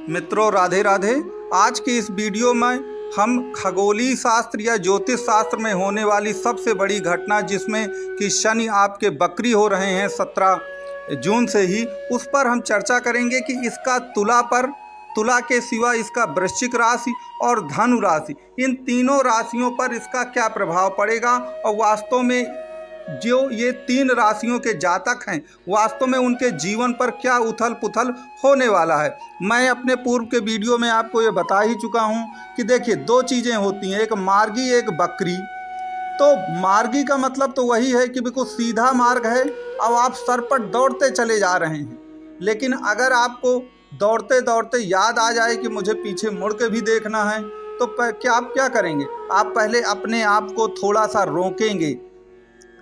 मित्रों राधे राधे। आज की इस वीडियो में हम खगोलीय शास्त्र या ज्योतिष शास्त्र में होने वाली सबसे बड़ी घटना जिसमें कि शनि आपके बकरी हो रहे हैं 17 जून से ही, उस पर हम चर्चा करेंगे कि इसका तुला के सिवा इसका वृश्चिक राशि और धनु राशि, इन तीनों राशियों पर इसका क्या प्रभाव पड़ेगा और वास्तव में जो ये तीन राशियों के जातक हैं वास्तव में उनके जीवन पर क्या उथल पुथल होने वाला है। मैं अपने पूर्व के वीडियो में आपको ये बता ही चुका हूँ कि देखिए दो चीज़ें होती हैं, एक मार्गी एक बकरी। तो मार्गी का मतलब तो वही है कि बिल्कुल सीधा मार्ग है, अब आप सरपट दौड़ते चले जा रहे हैं, लेकिन अगर आपको दौड़ते दौड़ते याद आ जाए कि मुझे पीछे मुड़ के भी देखना है तो क्या आप क्या करेंगे, आप पहले अपने आप को थोड़ा सा रोकेंगे,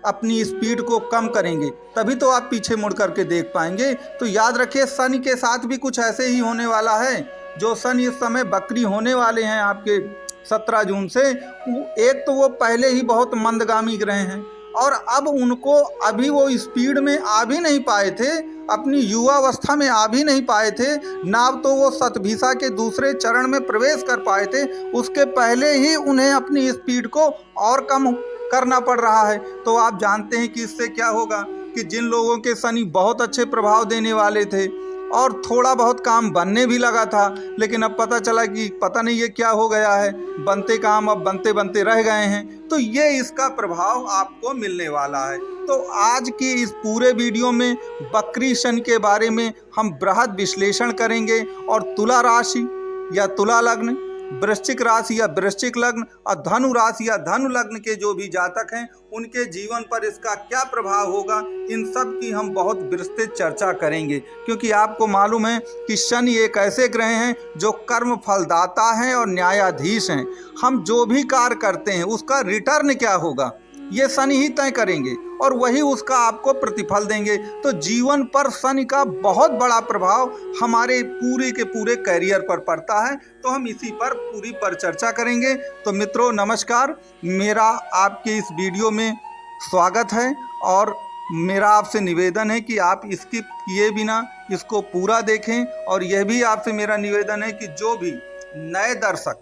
अपनी स्पीड को कम करेंगे, तभी तो आप पीछे मुड़ करके देख पाएंगे। तो याद रखिए शनि के साथ भी कुछ ऐसे ही होने वाला है। जो शनि इस समय बकरी होने वाले हैं आपके 17 जून से, एक तो वो पहले ही बहुत मंदगामी ग्रह हैं और अब उनको अभी वो स्पीड में आ भी नहीं पाए थे, अपनी युवावस्था में आ भी नहीं पाए थे, ना तो वो शतभिषा के दूसरे चरण में प्रवेश कर पाए थे, उसके पहले ही उन्हें अपनी स्पीड को और कम करना पड़ रहा है। तो आप जानते हैं कि इससे क्या होगा कि जिन लोगों के शनि बहुत अच्छे प्रभाव देने वाले थे और थोड़ा बहुत काम बनने भी लगा था, लेकिन अब पता चला कि पता नहीं ये क्या हो गया है, बनते काम अब बनते बनते रह गए हैं, तो ये इसका प्रभाव आपको मिलने वाला है। तो आज की इस पूरे वीडियो में बकरी शनि के बारे में हम बृहद विश्लेषण करेंगे और तुला राशि या तुला लग्न, वृश्चिक राशि या वृश्चिक लग्न और धनु राशि या धनु लग्न के जो भी जातक हैं उनके जीवन पर इसका क्या प्रभाव होगा, इन सब की हम बहुत विस्तृत चर्चा करेंगे। क्योंकि आपको मालूम है कि शनि एक ऐसे ग्रह हैं जो कर्म फलदाता हैं और न्यायाधीश हैं। हम जो भी कार्य करते हैं उसका रिटर्न क्या होगा ये शनि ही तय करेंगे और वही उसका आपको प्रतिफल देंगे। तो जीवन पर शनि का बहुत बड़ा प्रभाव हमारे पूरे के पूरे करियर पर पड़ता है, तो हम इसी पर पूरी चर्चा करेंगे। तो मित्रों नमस्कार, मेरा आपके इस वीडियो में स्वागत है और मेरा आपसे निवेदन है कि आप स्किप किए बिना इसको पूरा देखें। और यह भी आपसे मेरा निवेदन है कि जो भी नए दर्शक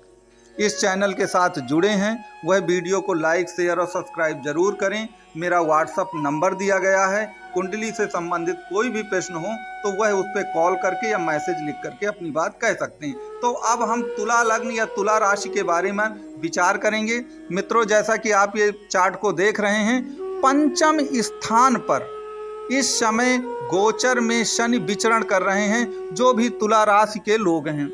इस चैनल के साथ जुड़े हैं वह वीडियो को लाइक शेयर और सब्सक्राइब जरूर करें। मेरा व्हाट्सअप नंबर दिया गया है, कुंडली से संबंधित कोई भी प्रश्न हो तो वह उस पर कॉल करके या मैसेज लिख करके अपनी बात कह सकते हैं। तो अब हम तुला लग्न या तुला राशि के बारे में विचार करेंगे। मित्रों जैसा कि आप ये चार्ट को देख रहे हैं, पंचम स्थान पर इस समय गोचर में शनि विचरण कर रहे हैं जो भी तुला राशि के लोग हैं।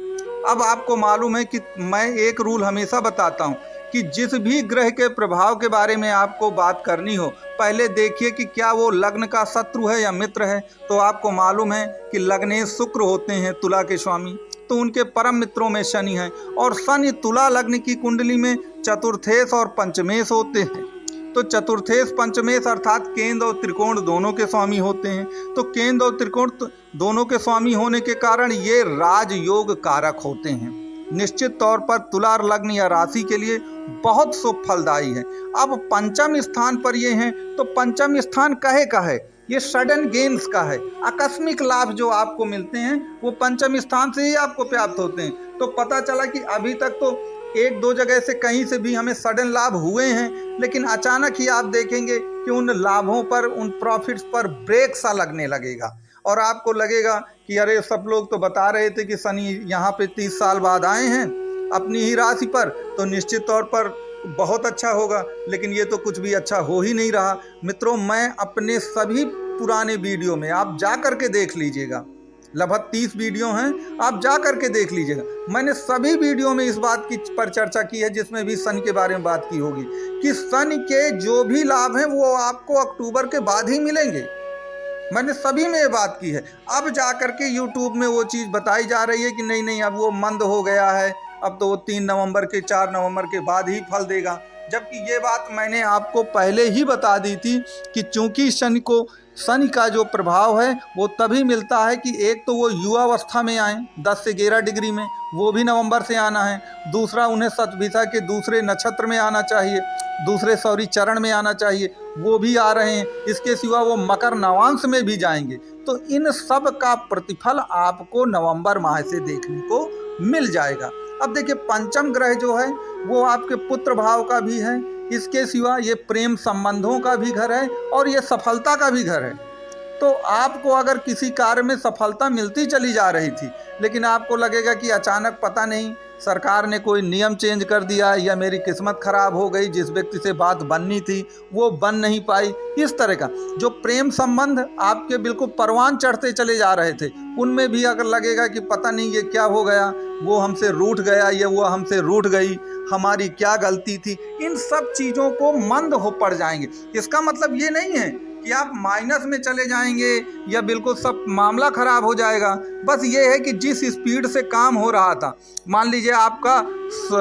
अब आपको मालूम है कि मैं एक रूल हमेशा बताता हूं कि जिस भी ग्रह के प्रभाव के बारे में आपको बात करनी हो पहले देखिए कि क्या वो लग्न का शत्रु है या मित्र है। तो आपको मालूम है कि लग्नेश शुक्र होते हैं तुला के स्वामी, तो उनके परम मित्रों में शनि है और शनि तुला लग्न की कुंडली में चतुर्थेश और पंचमेश होते हैं। तो चतुर्थेश पंचमेश अर्थात केंद्र और त्रिकोण दोनों के स्वामी होते हैं। तो केंद्र और त्रिकोण दोनों के स्वामी होने के कारण ये राजयोग कारक होते हैं। निश्चित तौर पर तुला लग्न या राशि के लिए बहुत शुभ फलदायी है। अब पंचम स्थान पर ये हैं, तो पंचम स्थान कहे का है, ये सडन गेन्स का है, आकस्मिक लाभ जो आपको मिलते हैं वो पंचम स्थान से ही आपको प्राप्त होते हैं। तो पता चला कि अभी तक तो एक दो जगह से कहीं से भी हमें सडन लाभ हुए हैं, लेकिन अचानक ही आप देखेंगे कि उन लाभों पर उन प्रॉफिट्स पर ब्रेक सा लगने लगेगा और आपको लगेगा कि अरे सब लोग तो बता रहे थे कि शनि यहाँ पे 30 साल बाद आए हैं अपनी ही राशि पर, तो निश्चित तौर पर बहुत अच्छा होगा, लेकिन ये तो कुछ भी अच्छा हो ही नहीं रहा। मित्रों मैं अपने सभी पुराने वीडियो में आप जा करके देख लीजिएगा, लगभग 30 वीडियो हैं, आप जा करके देख लीजिएगा, मैंने सभी वीडियो में इस बात की पर चर्चा की है जिसमें भी शनि के बारे में बात की होगी कि शनि के जो भी लाभ हैं वो आपको अक्टूबर के बाद ही मिलेंगे। मैंने सभी में ये बात की है। अब जा करके यूट्यूब में वो चीज़ बताई जा रही है कि नहीं नहीं अब वो मंद हो गया है, अब तो वो 3 नवंबर के 4 नवंबर के बाद ही फल देगा, जबकि ये बात मैंने आपको पहले ही बता दी थी कि चूंकि शनि को शनि का जो प्रभाव है वो तभी मिलता है कि एक तो वो युवावस्था में आए 10 से 11 डिग्री में, वो भी नवंबर से आना है। दूसरा, उन्हें शतभिषा के दूसरे नक्षत्र में आना चाहिए, दूसरे सौरी चरण में आना चाहिए, वो भी आ रहे हैं। इसके सिवा वो मकर नवांश में भी जाएंगे। तो इन सब का प्रतिफल आपको नवंबर माह से देखने को मिल जाएगा। अब देखिए, पंचम ग्रह जो है वो आपके पुत्र भाव का भी है, इसके सिवा ये प्रेम संबंधों का भी घर है और ये सफलता का भी घर है। तो आपको अगर किसी कार्य में सफलता मिलती चली जा रही थी, लेकिन आपको लगेगा कि अचानक पता नहीं सरकार ने कोई नियम चेंज कर दिया या मेरी किस्मत खराब हो गई, जिस व्यक्ति से बात बननी थी वो बन नहीं पाई, इस तरह का जो प्रेम संबंध आपके बिल्कुल परवान चढ़ते चले जा रहे थे, उनमें भी अगर लगेगा कि पता नहीं ये क्या हो गया, वो हमसे रूठ गया या वो हमसे रूठ गई, हमारी क्या गलती थी, इन सब चीज़ों को मंद हो पड़ जाएंगे। इसका मतलब ये नहीं है कि आप माइनस में चले जाएंगे या बिल्कुल सब मामला खराब हो जाएगा। बस ये है कि जिस स्पीड से काम हो रहा था, मान लीजिए आपका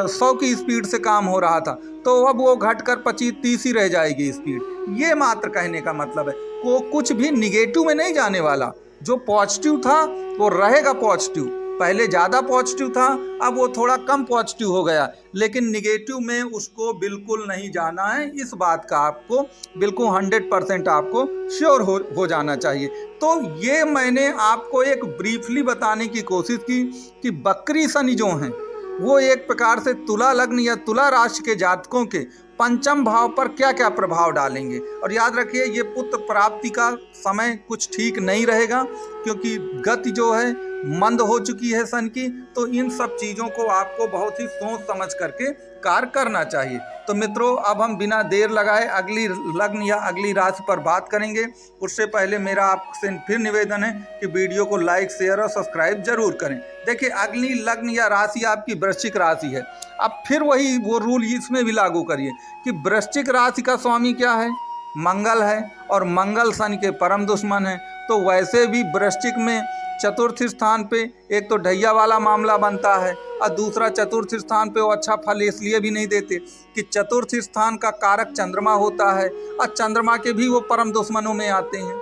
100 की स्पीड से काम हो रहा था, तो अब वो घटकर 25-30 ही रह जाएगी स्पीड। ये मात्र कहने का मतलब है, वो कुछ भी निगेटिव में नहीं जाने वाला। जो पॉजिटिव था वो रहेगा पॉजिटिव, पहले ज़्यादा पॉजिटिव था, अब वो थोड़ा कम पॉजिटिव हो गया, लेकिन निगेटिव में उसको बिल्कुल नहीं जाना है। इस बात का आपको बिल्कुल 100% आपको श्योर हो जाना चाहिए। तो ये मैंने आपको एक ब्रीफली बताने की कोशिश की कि बकरी शनि जो हैं वो एक प्रकार से तुला लग्न या तुला राशि के जातकों के पंचम भाव पर क्या क्या प्रभाव डालेंगे। और याद रखिए, ये पुत्र प्राप्ति का समय कुछ ठीक नहीं रहेगा, क्योंकि गति जो है मंद हो चुकी है सन की। तो इन सब चीज़ों को आपको बहुत ही सोच समझ करके कार्य करना चाहिए। तो मित्रों, अब हम बिना देर लगाए अगली लग्न या अगली राशि पर बात करेंगे। उससे पहले मेरा आपसे फिर निवेदन है कि वीडियो को लाइक, शेयर और सब्सक्राइब जरूर करें। देखिए, अगली लग्न या राशि आपकी वृश्चिक राशि है। अब फिर वही वो रूल इसमें भी लागू करिए कि वृश्चिक राशि का स्वामी क्या है? मंगल है, और मंगल शनि के परम दुश्मन है। तो वैसे भी वृश्चिक में चतुर्थ स्थान पे एक तो ढैया वाला मामला बनता है, और दूसरा चतुर्थ स्थान पे वो अच्छा फल इसलिए भी नहीं देते कि चतुर्थ स्थान का कारक चंद्रमा होता है, और चंद्रमा के भी वो परम दुश्मनों में आते हैं।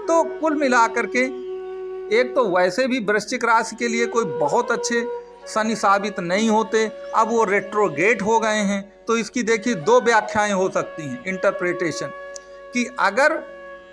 तो कुल मिलाकर के एक तो वैसे भी वृश्चिक राशि के लिए कोई बहुत अच्छे शनि साबित नहीं होते, अब वो रेट्रोगेट हो गए हैं। तो इसकी देखिए 2 व्याख्याएं हो सकती हैं, इंटरप्रिटेशन, कि अगर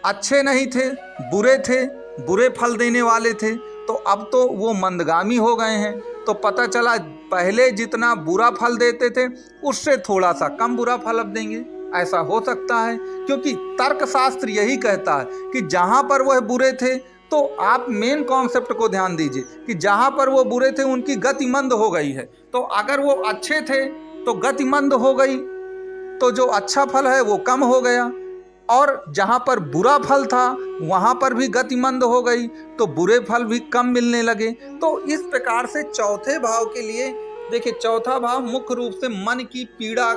अच्छे नहीं थे, बुरे थे, बुरे फल देने वाले थे, तो अब तो वो मंदगामी हो गए हैं। तो पता चला पहले जितना बुरा फल देते थे उससे थोड़ा सा कम बुरा फल अब देंगे, ऐसा हो सकता है। क्योंकि तर्कशास्त्र यही कहता है कि जहाँ पर वह बुरे थे, तो आप मेन कॉन्सेप्ट को ध्यान दीजिए कि जहाँ पर वो बुरे थे उनकी गति मंद हो गई है। तो अगर वो अच्छे थे तो गति मंद हो गई, तो जो अच्छा फल है वो कम हो गया, और जहाँ पर बुरा फल था वहाँ पर भी गति मंद हो गई, तो बुरे फल भी कम मिलने लगे। तो इस प्रकार से चौथे भाव के लिए देखिए, चौथा भाव मुख्य रूप से मन की पीड़ा,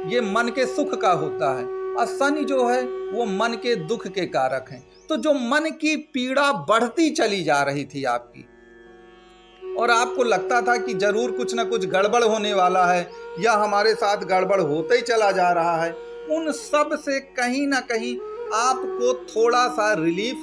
ये मन के सुख का होता है, और शनि जो है वो मन के दुख के कारक हैं। तो जो मन की पीड़ा बढ़ती चली जा रही थी आपकी, और आपको लगता था कि जरूर कुछ ना कुछ गड़बड़ होने वाला है या हमारे साथ गड़बड़ होता ही चला जा रहा है, उन सब से कहीं ना कहीं आपको थोड़ा सा रिलीफ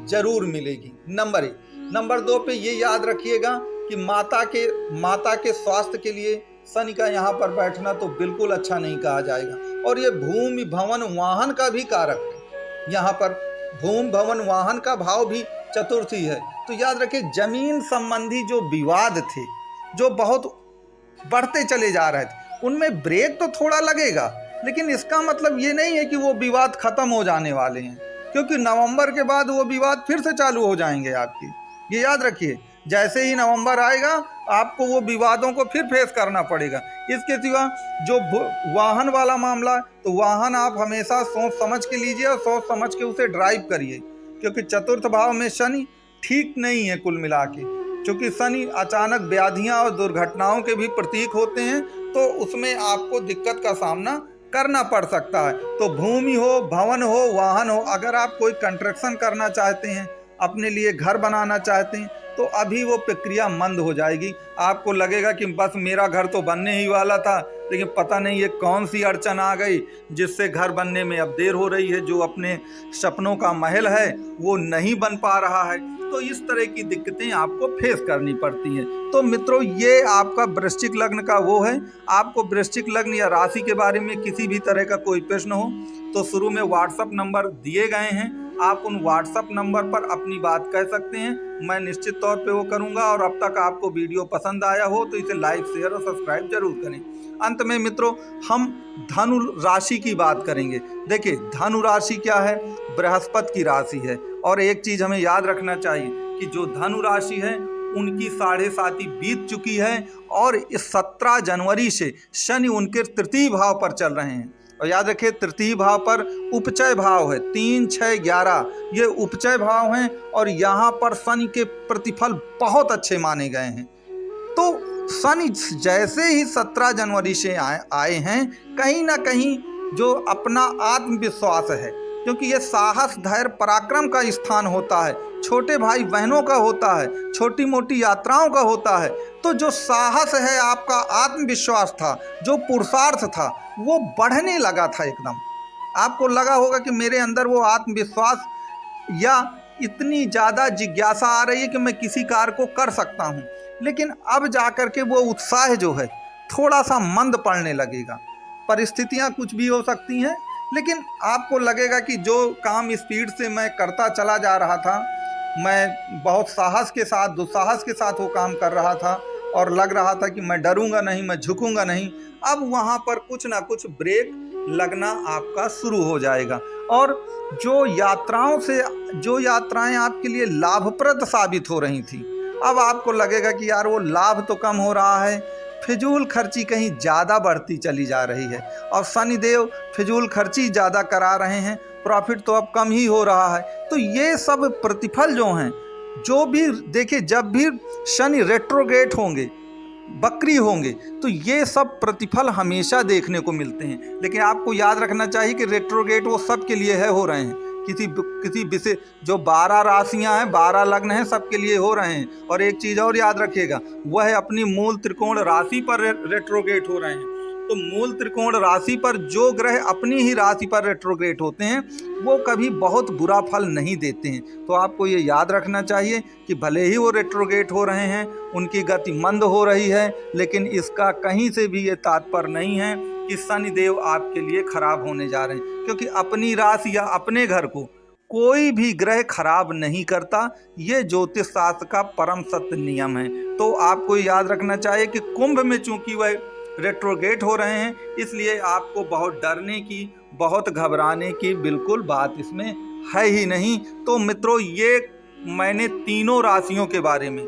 जरूर मिलेगी। नंबर 1। नंबर 2 पे ये याद रखिएगा कि माता के स्वास्थ्य के लिए शनि का यहाँ पर बैठना तो बिल्कुल अच्छा नहीं कहा जाएगा। और ये भूमि भवन वाहन का भी कारक है, यहाँ पर भूमि भवन वाहन का भाव भी चतुर्थी है। तो याद रखिए, जमीन संबंधी जो विवाद थे, जो बहुत बढ़ते चले जा रहे थे, उनमें ब्रेक तो थोड़ा लगेगा, लेकिन इसका मतलब ये नहीं है कि वो विवाद खत्म हो जाने वाले हैं, क्योंकि नवंबर के बाद वो विवाद फिर से चालू हो जाएंगे आपकी। ये याद रखिए, जैसे ही नवंबर आएगा आपको वो विवादों को फिर फेस करना पड़ेगा। इसके सिवा जो वाहन वाला मामला, तो वाहन आप हमेशा सोच समझ के लीजिए और सोच समझ के उसे ड्राइव करिए, क्योंकि चतुर्थ भाव में शनि ठीक नहीं है कुल मिला के। क्योंकि शनि अचानक व्याधियाँ और दुर्घटनाओं के भी प्रतीक होते हैं, तो उसमें आपको दिक्कत का सामना करना पड़ सकता है। तो भूमि हो, भवन हो, वाहन हो, अगर आप कोई कंस्ट्रक्शन करना चाहते हैं, अपने लिए घर बनाना चाहते हैं, तो अभी वो प्रक्रिया मंद हो जाएगी। आपको लगेगा कि बस मेरा घर तो बनने ही वाला था, लेकिन पता नहीं ये कौन सी अड़चन आ गई जिससे घर बनने में अब देर हो रही है, जो अपने सपनों का महल है वो नहीं बन पा रहा है। तो इस तरह की दिक्कतें आपको फेस करनी पड़ती हैं। तो मित्रों, ये आपका वृश्चिक लग्न का वो है। आपको वृश्चिक लग्न या राशि के बारे में किसी भी तरह का कोई प्रश्न हो तो शुरू में व्हाट्सएप नंबर दिए गए हैं, आप उन व्हाट्सएप नंबर पर अपनी बात कह सकते हैं। मैं निश्चित तौर पे वो करूंगा। और अब तक आपको वीडियो पसंद आया हो तो इसे लाइक, शेयर और सब्सक्राइब जरूर करें। अंत में मित्रों, हम धनु राशि की बात करेंगे। देखिए, धनु राशि क्या है? बृहस्पति की राशि है। और एक चीज हमें याद रखना चाहिए कि जो धनु राशि है उनकी 7.5 बीत चुकी है और इस 17 जनवरी से शनि उनके तृतीय भाव पर चल रहे हैं। और याद रखिए, तृतीय भाव पर उपचय भाव है, 3, 6, 11 ये उपचय भाव हैं और यहाँ पर शनि के प्रतिफल बहुत अच्छे माने गए हैं। तो शनि जैसे ही 17 जनवरी से आए हैं, कहीं ना कहीं जो अपना आत्मविश्वास है, क्योंकि ये साहस, धैर्य, पराक्रम का स्थान होता है, छोटे भाई बहनों का होता है, छोटी मोटी यात्राओं का होता है। तो जो साहस है, आपका आत्मविश्वास था, जो पुरुषार्थ था, वो बढ़ने लगा था एकदम। आपको लगा होगा कि मेरे अंदर वो आत्मविश्वास या इतनी ज़्यादा जिज्ञासा आ रही है कि मैं किसी कार्य को कर सकता हूँ। लेकिन अब जाकर के वो उत्साह जो है थोड़ा सा मंद पड़ने लगेगा। परिस्थितियाँ कुछ भी हो सकती हैं, लेकिन आपको लगेगा कि जो काम स्पीड से मैं करता चला जा रहा था, मैं बहुत साहस के साथ, दुस्साहस के साथ वो काम कर रहा था और लग रहा था कि मैं डरूंगा नहीं, मैं झुकूंगा नहीं, अब वहाँ पर कुछ ना कुछ ब्रेक लगना आपका शुरू हो जाएगा। और जो यात्राएं आपके लिए लाभप्रद साबित हो रही थी, अब आपको लगेगा कि यार वो लाभ तो कम हो रहा है, फिजूल खर्ची कहीं ज़्यादा बढ़ती चली जा रही है और शनिदेव फिजूल खर्ची ज़्यादा करा रहे हैं, प्रॉफिट तो अब कम ही हो रहा है। तो ये सब प्रतिफल जो हैं, जो भी देखिए, जब भी शनि रेट्रोगेट होंगे, बकरी होंगे, तो ये सब प्रतिफल हमेशा देखने को मिलते हैं। लेकिन आपको याद रखना चाहिए कि रेट्रोगेट वो सब के लिए हो रहे हैं, किसी विशेष जो 12 राशियां हैं, 12 लग्न हैं, सबके लिए हो रहे हैं। और एक चीज़ और याद रखिएगा, वह अपनी मूल त्रिकोण राशि पर रेट्रोगेट हो रहे हैं। तो मूल त्रिकोण राशि पर जो ग्रह अपनी ही राशि पर रेट्रोग्रेट होते हैं, वो कभी बहुत बुरा फल नहीं देते हैं। तो आपको ये याद रखना चाहिए कि भले ही वो रेट्रोग्रेट हो रहे हैं, उनकी गति मंद हो रही है, लेकिन इसका कहीं से भी ये तात्पर्य नहीं है कि शनिदेव आपके लिए खराब होने जा रहे हैं, क्योंकि अपनी राशि या अपने घर को कोई भी ग्रह खराब नहीं करता। ये ज्योतिष शास्त्र का परम सत्य नियम है। तो आपको याद रखना चाहिए कि कुंभ में चूंकि वह रेट्रोगेट हो रहे हैं, इसलिए आपको बहुत डरने की, बहुत घबराने की बिल्कुल बात इसमें है ही नहीं। तो मित्रों, ये मैंने तीनों राशियों के बारे में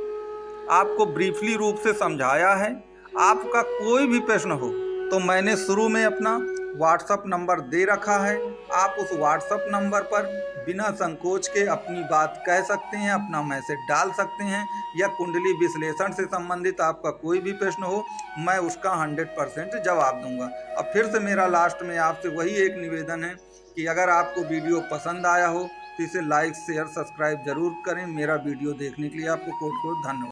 आपको ब्रीफली रूप से समझाया है। आपका कोई भी प्रश्न हो तो मैंने शुरू में अपना व्हाट्सएप नंबर दे रखा है। आप उस व्हाट्सएप नंबर पर बिना संकोच के अपनी बात कह सकते हैं, अपना मैसेज डाल सकते हैं, या कुंडली विश्लेषण से संबंधित आपका कोई भी प्रश्न हो, मैं उसका 100% जवाब दूंगा। अब फिर से मेरा लास्ट में आपसे वही एक निवेदन है कि अगर आपको वीडियो पसंद आया हो तो इसे लाइक, शेयर, सब्सक्राइब जरूर करें। मेरा वीडियो देखने के लिए आपको कोट कोट धन्यवाद।